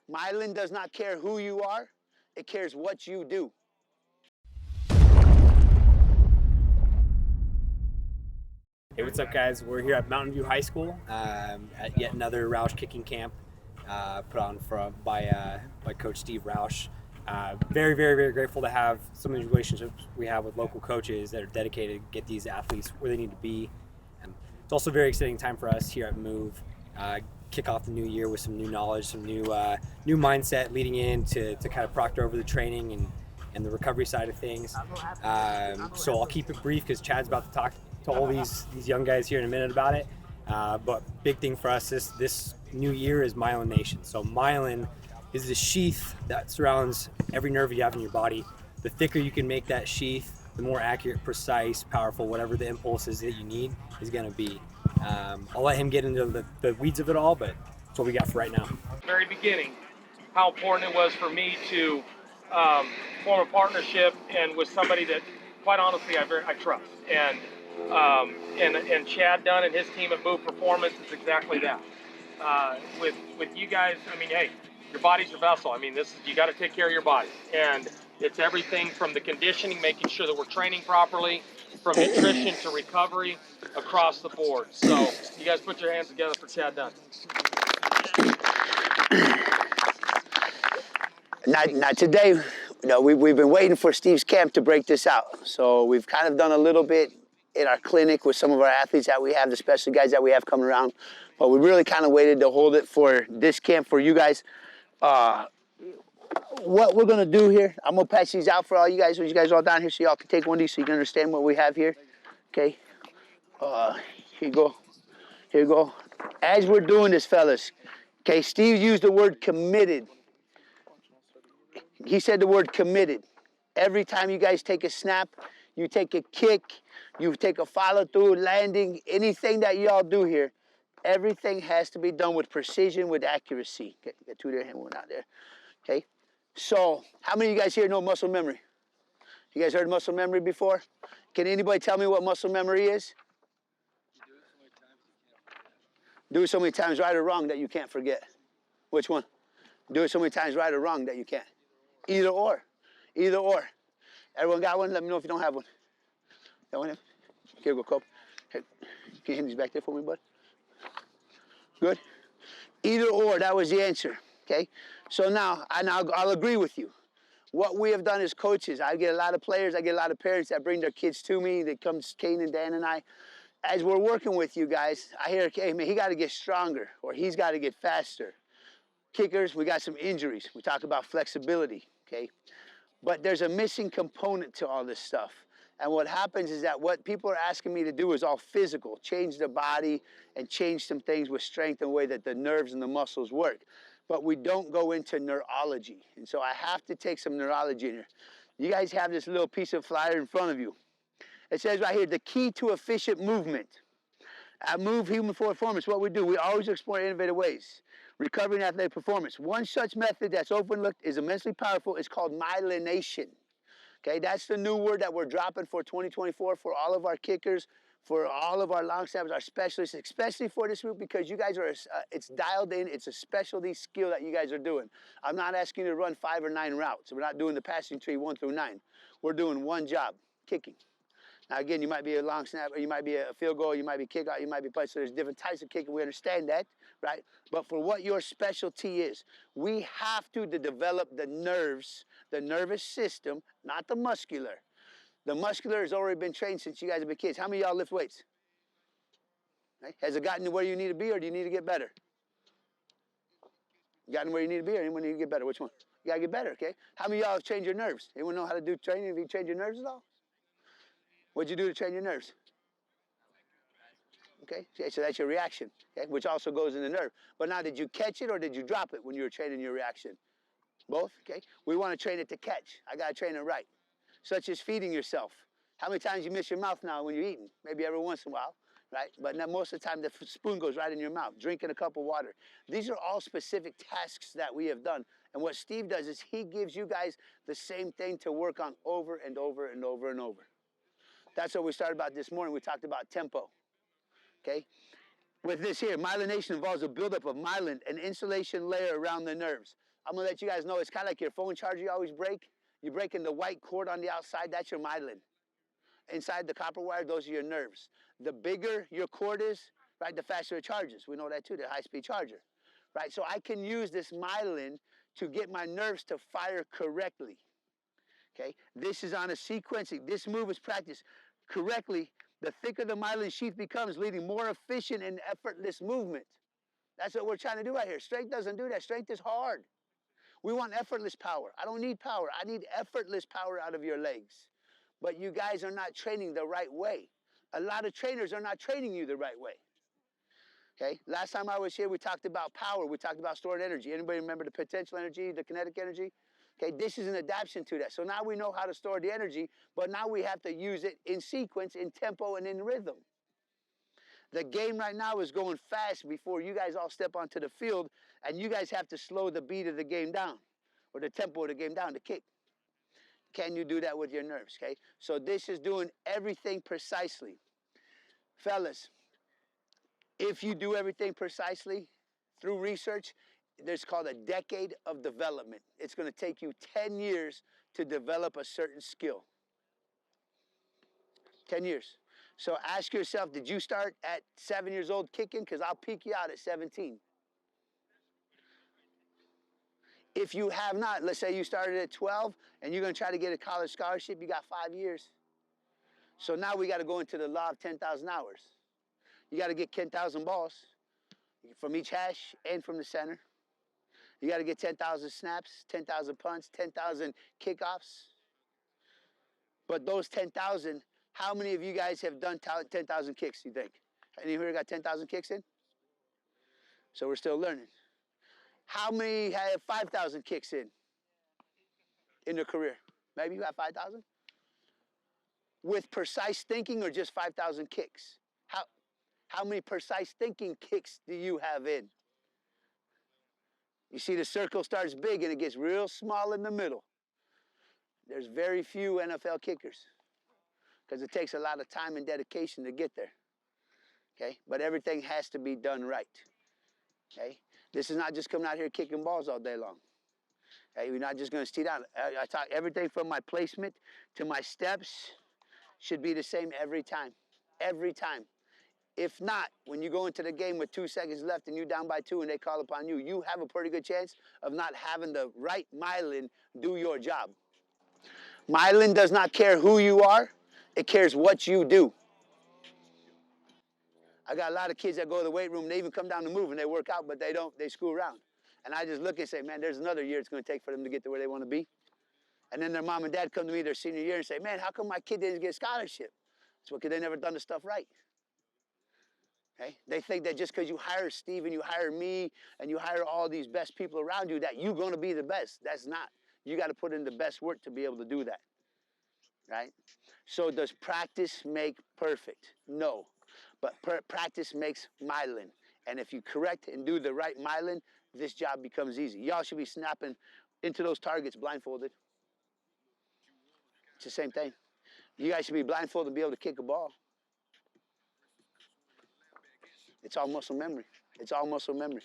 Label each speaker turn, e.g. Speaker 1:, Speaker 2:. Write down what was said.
Speaker 1: Myelin does not care who you are, it cares what you do.
Speaker 2: Hey, what's up, guys? We're here at Mountain View High School at yet another Rauch Kicking camp put on by Coach Steve Rauch. Very, very, very grateful to have some of the relationships we have with local coaches that are dedicated to get these athletes where they need to be. And it's also a very exciting time for us here at Move. Kick off the new year with some new knowledge, some new mindset leading in to kind of proctor over the training and the recovery side of things. So I'll keep it brief because Chad's about to talk to all these young guys here in a minute about it. But big thing for us this new year is myelination. So myelin is the sheath that surrounds every nerve you have in your body. The thicker you can make that sheath, the more accurate, precise, powerful, whatever the impulse is that you need is going to be. I'll let him get into the weeds of it all, but that's what we got for right now.
Speaker 3: Very beginning, how important it was for me to form a partnership and with somebody that, quite honestly, I trust. And Chad Dunn and his team at Move Performance is exactly that. With you guys, I mean, hey, your body's your vessel. I mean, you got to take care of your body, and it's everything from the conditioning, making sure that we're training properly, from nutrition to recovery, across the board. So you guys put your hands together for Chad Dunn.
Speaker 1: Not today. No, we've been waiting for Steve's camp to break this out. So we've kind of done a little bit in our clinic with some of our athletes that we have, the special guys that we have coming around. But we really kind of waited to hold it for this camp for you guys. What we're going to do here, I'm going to patch these out for all you guys. So you guys all down here so y'all can take one of these so you can understand what we have here. Okay. Here you go. Here you go. As we're doing this, fellas, okay, Steve used the word committed. He said the word committed. Every time you guys take a snap, you take a kick, you take a follow-through, landing, anything that y'all do here, everything has to be done with precision, with accuracy. Okay, got two there and one out there. Okay, so how many of you guys here know muscle memory? You guys heard muscle memory before? Can anybody tell me what muscle memory is? Do it so many times right or wrong that you can't forget. Which one? Do it so many times right or wrong that you can't. Either or. Either or. Everyone got one? Let me know if you don't have one. Got one? Here, go, Cope. Hey, can you hand these back there for me, bud? Good? Either or, that was the answer. Okay? So now, I'll agree with you. What we have done as coaches, I get a lot of players, I get a lot of parents that bring their kids to me. They come, Kane and Dan and I. As we're working with you guys, I hear, hey, man, he got to get stronger, or he's got to get faster. Kickers, we got some injuries. We talk about flexibility, okay? But there's a missing component to all this stuff. And what happens is that what people are asking me to do is all physical, change the body and change some things with strength and the way that the nerves and the muscles work. But we don't go into neurology. And so I have to take some neurology in here. You guys have this little piece of flyer in front of you. It says right here, the key to efficient movement. At Move Human Performance, what we do, we always explore innovative ways. Recovering athletic performance. One such method that's overlooked is immensely powerful. It's called myelination. Okay, that's the new word that we're dropping for 2024 for all of our kickers, for all of our long snappers, our specialists, especially for this group because you guys are, it's dialed in. It's a specialty skill that you guys are doing. I'm not asking you to run 5 or 9 routes. We're not doing the passing tree 1 through 9. We're doing one job, kicking. Now, again, you might be a long snap, or you might be a field goal, you might be kick out, you might be punch. So there's different types of kicking. We understand that, right? But for what your specialty is, we have to develop the nerves, the nervous system, not the muscular. The muscular has already been trained since you guys have been kids. How many of y'all lift weights? Right? Has it gotten to where you need to be, or do you need to get better? Gotten where you need to be, or anyone need to get better? Which one? You gotta get better, okay? How many of y'all have changed your nerves? Anyone know how to do training? Have you changed your nerves at all? What'd you do to train your nerves? Okay, so that's your reaction, okay, which also goes in the nerve. But now, did you catch it or did you drop it when you were training your reaction? Both, okay? We want to train it to catch. I got to train it right. Such as feeding yourself. How many times you miss your mouth now when you're eating? Maybe every once in a while, right? But now most of the time, the spoon goes right in your mouth. Drinking a cup of water. These are all specific tasks that we have done. And what Steve does is he gives you guys the same thing to work on over and over and over and over. That's what we started about this morning. We talked about tempo, okay? With this here, myelination involves a buildup of myelin, an insulation layer around the nerves. I'm gonna let you guys know, it's kind of like your phone charger you always break. You're breaking the white cord on the outside, that's your myelin. Inside the copper wire, those are your nerves. The bigger your cord is, right, the faster it charges. We know that too, the high-speed charger, right? So I can use this myelin to get my nerves to fire correctly, okay? This is on a sequencing. This move is practiced correctly. The thicker the myelin sheath becomes, leading more efficient and effortless movement. That's what we're trying to do right here. Strength doesn't do that. Strength is hard. We want effortless power. I don't need power. I need effortless power out of your legs. But you guys are not training the right way. A lot of trainers are not training you the right way. Okay, last time I was here, we talked about power. We talked about stored energy. Anybody remember the potential energy, the kinetic energy? Okay, this is an adaptation to that. So now we know how to store the energy, but now we have to use it in sequence, in tempo, and in rhythm. The game right now is going fast before you guys all step onto the field, and you guys have to slow the beat of the game down, or the tempo of the game down to kick. Can you do that with your nerves, okay? So this is doing everything precisely. Fellas, if you do everything precisely through research, there's called a decade of development. It's going to take you 10 years to develop a certain skill. 10 years. So ask yourself, did you start at 7 years old kicking? Because I'll peek you out at 17. If you have not, let's say you started at 12 and you're going to try to get a college scholarship, you got 5 years. So now we got to go into the law of 10,000 hours. You got to get 10,000 balls from each hash and from the center. You got to get 10,000 snaps, 10,000 punts, 10,000 kickoffs. But those 10,000, how many of you guys have done 10,000 kicks, you think? Any here got 10,000 kicks in? So we're still learning. How many have 5,000 kicks in their career? Maybe you have 5,000? With precise thinking or just 5,000 kicks? How many precise thinking kicks do you have in? You see the circle starts big and it gets real small in the middle. There's very few NFL kickers because it takes a lot of time and dedication to get there. Okay? But everything has to be done right. Okay? This is not just coming out here kicking balls all day long. Okay? You're not just going to sit down. I talk everything from my placement to my steps should be the same every time. Every time. If not, when you go into the game with 2 seconds left and you're down by 2 and they call upon you, you have a pretty good chance of not having the right myelin do your job. Myelin does not care who you are. It cares what you do. I got a lot of kids that go to the weight room, they even come down to move and they work out, but they screw around. And I just look and say, man, there's another year it's going to take for them to get to where they want to be. And then their mom and dad come to me their senior year and say, man, how come my kid didn't get a scholarship? It's because they never done the stuff right. Okay? They think that just because you hire Steve and you hire me and you hire all these best people around you that you're going to be the best. That's not. You got to put in the best work to be able to do that. Right? So does practice make perfect? No. But practice makes myelin. And if you correct and do the right myelin, this job becomes easy. Y'all should be snapping into those targets blindfolded. It's the same thing. You guys should be blindfolded and be able to kick a ball. It's all muscle memory. It's all muscle memory.